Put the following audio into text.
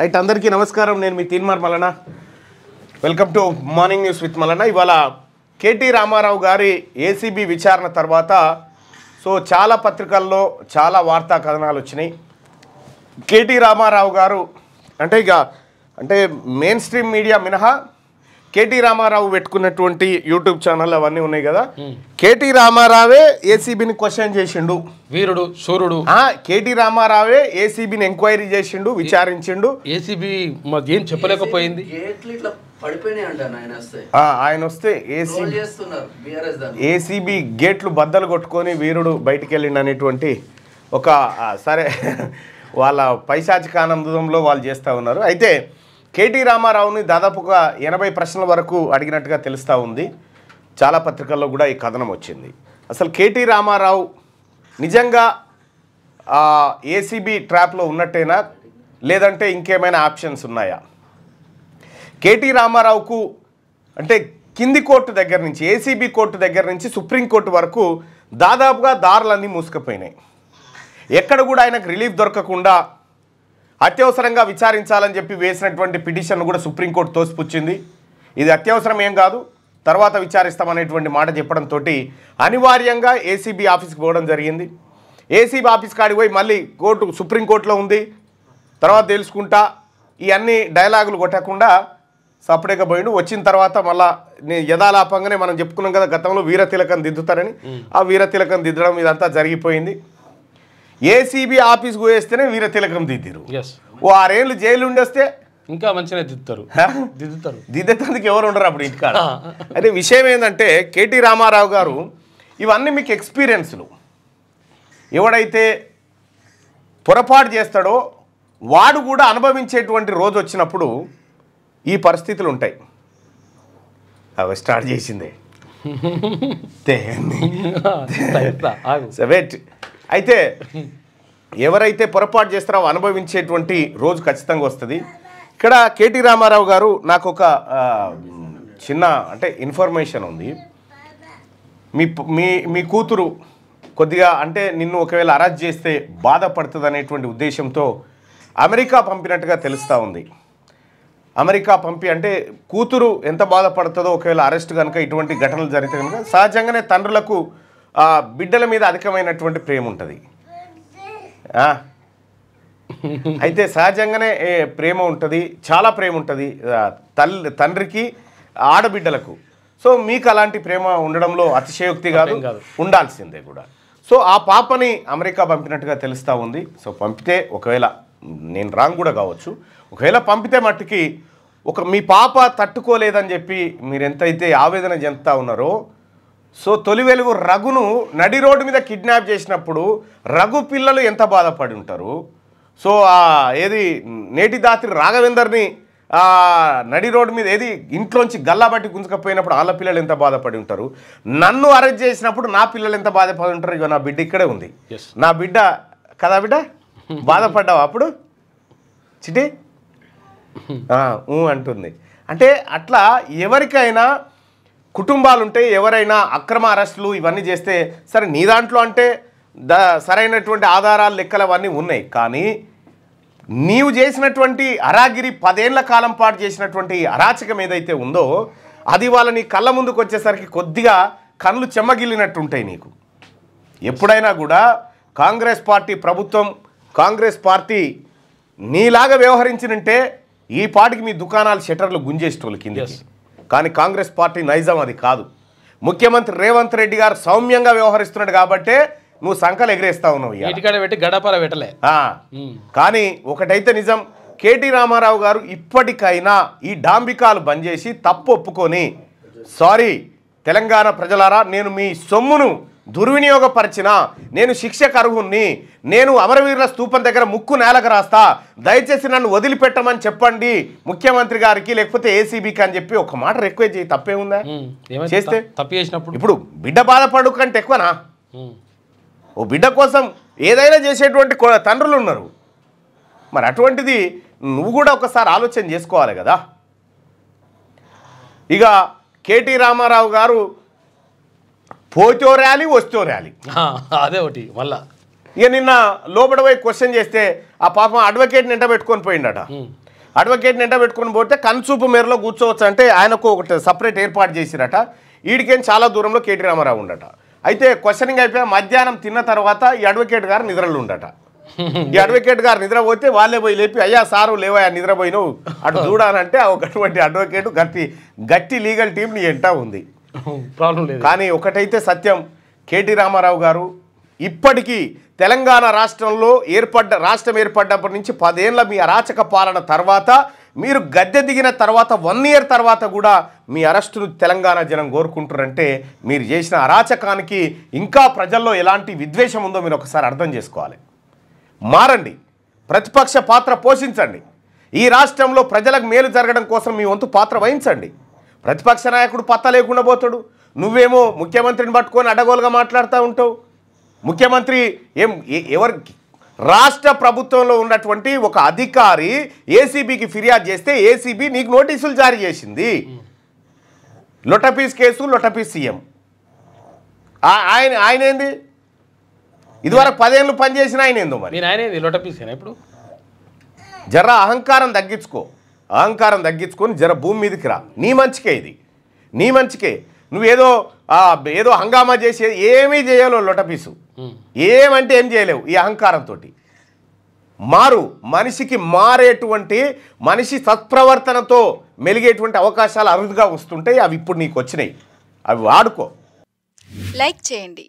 Right, అందరికీ నమస్కారం. నేను మీ Teenmaar Mallanna. Welcome to morning news with Mallanna. ఇవాళ కేటీ రామారావు గారి ఏసీబీ విచారణ తర్వాత చాలా పత్రికల్లో చాలా వార్తా కథనాలు వచ్చినాయి. కేటీ రామారావు గారు అంటే మెయిన్ స్ట్రీమ్ మీడియా మినహా కేటీ రామారావు పెట్టుకున్నటువంటి యూట్యూబ్ ఛానల్ అవన్నీ ఉన్నాయి కదా. కేటీ రామారావే ఏసీబీని క్వశ్చన్ చేసిండు. వీరుడు సూర్యుడు కేటీ రామారావే ఏసీబీని ఎంక్వైరీ చేసిండు, విచారించిండు. ఏసీబీ ఏం చెప్పలేకపోయింది. ఆయన వస్తే ఏసీబీ గేట్లు బద్దలు కొట్టుకొని వీరుడు బయటికి వెళ్ళిండు అనేటువంటి ఒక సరే వాళ్ళ పైశాచిక ఆనందంలో వాళ్ళు చేస్తూ ఉన్నారు. అయితే కేటీ రామారావుని దాదాపుగా 80 ప్రశ్నల వరకు అడిగినట్టుగా తెలుస్తూ ఉంది. చాలా పత్రికల్లో కూడా ఈ కథనం వచ్చింది. అసలు కేటీ రామారావు నిజంగా ఏసీబీ ట్రాప్లో ఉన్నట్టేనా, లేదంటే ఇంకేమైనా ఆప్షన్స్ ఉన్నాయా? కేటీ రామారావుకు అంటే కింది కోర్టు దగ్గర నుంచి, ఏసీబీ కోర్టు దగ్గర నుంచి సుప్రీంకోర్టు వరకు దాదాపుగా దారులన్నీ మూసుకుపోయినాయి. ఎక్కడ కూడా ఆయనకు రిలీఫ్ దొరకకుండా అత్యవసరంగా విచారించాలని చెప్పి వేసినటువంటి పిటిషన్ కూడా సుప్రీంకోర్టు తోసిపుచ్చింది. ఇది అత్యవసరం ఏం కాదు, తర్వాత విచారిస్తామనేటువంటి మాట చెప్పడంతో అనివార్యంగా ఏసీబీ ఆఫీస్కి పోవడం జరిగింది. ఏసీబీ ఆఫీస్ కాడికి పోయి మళ్ళీ సుప్రీంకోర్టులో ఉంది, తర్వాత తెలుసుకుంటా ఈ అన్ని డైలాగులు కొట్టకుండా సపరేట్గా పోయిండు. వచ్చిన తర్వాత మళ్ళీ యథాలాపంగానే మనం చెప్పుకున్నాం కదా గతంలో వీరతిలకం దిద్దుతారని, ఆ వీరతిలకం దిద్దడం ఇదంతా జరిగిపోయింది. ఏసీబీ ఆఫీస్కి పోయేస్తేనే వీరతిలకం దిద్దిరు. ఓ 6 ఏళ్ళు జైలు ఉండేస్తే ఇంకా మంచిగా దిద్దుతారు. దిద్దేందుకు ఎవరు ఉండరు అప్పుడు ఇంటికాడ. అయితే విషయం ఏంటంటే కేటీ రామారావు గారు ఇవన్నీ మీకు ఎక్స్పీరియన్స్లు. ఎవడైతే పొరపాటు చేస్తాడో వాడు కూడా అనుభవించేటువంటి రోజు వచ్చినప్పుడు ఈ పరిస్థితులు ఉంటాయి. అవి స్టార్ట్ చేసిందే అయితే ఎవరైతే పొరపాటు చేస్తారో అనుభవించేటువంటి రోజు ఖచ్చితంగా వస్తుంది. ఇక్కడ కేటీ రామారావు గారు నాకు ఒక చిన్న ఇన్ఫర్మేషన్ ఉంది. మీ కూతురు కొద్దిగా నిన్ను ఒకవేళ అరెస్ట్ చేస్తే బాధపడుతుంది అనేటువంటి ఉద్దేశంతో అమెరికా పంపినట్టుగా తెలుస్తూ ఉంది. అమెరికా పంపి కూతురు ఎంత బాధపడుతుందో ఒకవేళ అరెస్ట్ కనుక ఇటువంటి ఘటనలు జరిగితే కనుక సహజంగానే తండ్రులకు బిడ్డల మీద అధికమైనటువంటి ప్రేమ ఉంటుంది. అయితే సహజంగానే ప్రేమ ఉంటుంది, చాలా ప్రేమ ఉంటుంది తండ్రికి ఆడబిడ్డలకు. మీకు అలాంటి ప్రేమ ఉండడంలో అతిశయోక్తి కాదు, ఉండాల్సిందే కూడా. ఆ పాపని అమెరికా పంపినట్టుగా తెలుస్తూ ఉంది. పంపితే ఒకవేళ నేను రాంగ్ కూడా కావచ్చు, ఒకవేళ పంపితే మట్టుకి మీ పాప తట్టుకోలేదని చెప్పి మీరు ఎంతైతే ఆవేదన చెందుతూ ఉన్నారో, తొలి వెలుగు రఘును నడి రోడ్డు మీద కిడ్నాప్ చేసినప్పుడు రఘు పిల్లలు ఎంత బాధపడి ఉంటారు. ఏది నేటి దాత్రి రాఘవేందర్ని నడి రోడ్డు మీద ఇంట్లోంచి గల్లాబట్టి గుంజుకపోయినప్పుడు వాళ్ళ పిల్లలు ఎంత బాధపడి ఉంటారు. నన్ను అరెస్ట్ చేసినప్పుడు నా పిల్లలు ఎంత బాధపడి ఉంటారు. ఇక నా బిడ్డ ఇక్కడే ఉంది, నా బిడ్డ కదా బిడ్డ, బాధపడ్డావు అప్పుడు చిటి అంటుంది. అట్లా ఎవరికైనా కుటుంబాలు ఉంటే ఎవరైనా అక్రమ అరెస్టులు ఇవన్నీ చేస్తే సరే నీ దాంట్లో సరైనటువంటి ఆధారాలు లెక్కలు అవన్నీ ఉన్నాయి. కానీ నీవు చేసినటువంటి అరాగిరి 10 ఏళ్ల కాలం పాటు చేసినటువంటి అరాచకం ఏదైతే ఉందో అది వాళ్ళని కళ్ళ ముందుకు వచ్చేసరికి కొద్దిగా కళ్ళు చెమ్మగిల్లినట్టుంటాయి నీకు. ఎప్పుడైనా కూడా కాంగ్రెస్ పార్టీ ప్రభుత్వం, కాంగ్రెస్ పార్టీ నీలాగా వ్యవహరించినంటే ఈ పాటికి మీ దుకాణాలు షట్టర్లు గుంజేసేటోళ్ళు కిందకి. కానీ కాంగ్రెస్ పార్టీ నైజం అది కాదు. ముఖ్యమంత్రి రేవంత్ రెడ్డి గారు సౌమ్యంగా వ్యవహరిస్తున్నాడు కాబట్టే నువ్వు సంకలు ఎగిరేస్తా ఉన్నావు. గడపల పెట్టలే. కానీ ఒకటైతే నిజం, కేటీ రామారావు గారు ఇప్పటికైనా ఈ డాంబికాలు బంద్ చేసి తప్పు ఒప్పుకొని, సారీ తెలంగాణ ప్రజలారా, నేను మీ సొమ్మును దుర్వినియోగపరిచిన, నేను శిక్షకు అర్హుణ్ణి, నేను అమరవీరుల స్తూపం దగ్గర ముక్కు నేలకు రాస్తా, దయచేసి నన్ను వదిలిపెట్టమని చెప్పండి ముఖ్యమంత్రి గారికి, లేకపోతే ఏసీబీకి అని చెప్పి ఒక మాట రిక్వెస్ట్ చేయి. తప్పేముందా చేస్తే? తప్పు చేసినప్పుడు ఇప్పుడు బిడ్డ బాధపడు కంటే ఎక్కువనా? ఓ బిడ్డ కోసం ఏదైనా చేసేటువంటి తండ్రులు ఉన్నారు. మరి అటువంటిది నువ్వు కూడా ఒకసారి ఆలోచన చేసుకోవాలి కదా. ఇక కేటీ రామారావు గారు పోతో ర్యాలీ వస్తో ర్యాలీ, అదే ఒకటి మళ్ళా. ఇక నిన్న లోపల పోయి క్వశ్చన్ చేస్తే ఆ పాపం అడ్వకేట్ని ఎంట పెట్టుకొని పోయిండట. అడ్వకేట్ని ఎంట పెట్టుకుని పోతే కన్సూపు మేరలో కూర్చోవచ్చు అంటే ఆయనకు ఒకటి సపరేట్ ఏర్పాటు చేసిరట. వీడికేం చాలా దూరంలో కేటీ రామారావు ఉండట. అయితే క్వశ్చనింగ్ అయిపోయి మధ్యాహ్నం తిన్న తర్వాత ఈ అడ్వకేట్ గారు నిద్రలు ఉండట. ఈ అడ్వకేట్ గారు నిద్రపోతే వాళ్ళే పోయి లేపి అయ్యా సారు లేవా నిద్రపోయినావు అటు చూడాలంటే అటువంటి అడ్వకేట్ గట్టి లీగల్ టీం నీ ఎంటా ఉంది. ప్రాబ్లం లేదు. కానీ ఒకటైతే సత్యం, కేటీ రామారావు గారు ఇప్పటికీ తెలంగాణ రాష్ట్రంలో రాష్ట్రం ఏర్పడ్డప్పటి నుంచి 10 ఏళ్ల మీ అరాచక పాలన తర్వాత మీరు గద్దె దిగిన తర్వాత 1 ఇయర్ తర్వాత కూడా మీ అరెస్టును తెలంగాణ జనం కోరుకుంటారంటే మీరు చేసిన అరాచకానికి ఇంకా ప్రజల్లో ఎలాంటి విద్వేషం ఉందో మీరు ఒకసారి అర్థం చేసుకోవాలి. మారండి, ప్రతిపక్ష పాత్ర పోషించండి, ఈ రాష్ట్రంలో ప్రజలకు మేలు జరగడం కోసం మీ వంతు పాత్ర వహించండి. ప్రతిపక్ష నాయకుడు పత్తా లేకుండా పోతాడు, నువ్వేమో ముఖ్యమంత్రిని పట్టుకొని అడగోలుగా మాట్లాడుతూ ఉంటావు. ముఖ్యమంత్రి ఎవరికి రాష్ట్ర ప్రభుత్వంలో ఉన్నటువంటి ఒక అధికారి ఏసీబీకి ఫిర్యాదు చేస్తే ఏసీబీ నీకు నోటీసులు జారీ చేసింది. లొటపీస్ కేసు, లొటపీస్ సీఎం. ఆయన ఏంది ఇదివరకు 10 ఏళ్ళు పనిచేసిన ఆయన ఏందో మరి ఆయనేది లొటపీసేనా ఇప్పుడు? జర అహంకారం తగ్గించుకొని జర భూమి మీదకి రా. నీ మంచికే ఇది, నీ మంచికే. నువ్వేదో ఏదో హంగామా చేసే ఏమీ చేయలేవు. లొటపీసు ఏమంటే ఏం చేయలేవు ఈ అహంకారంతో. మనిషికి మారేటువంటి మనిషి సత్ప్రవర్తనతో మెలిగేటువంటి అవకాశాలు అరుదుగా వస్తుంటాయి. అవి ఇప్పుడు నీకు వచ్చినాయి, అవి వాడుకో. లైక్ చేయండి,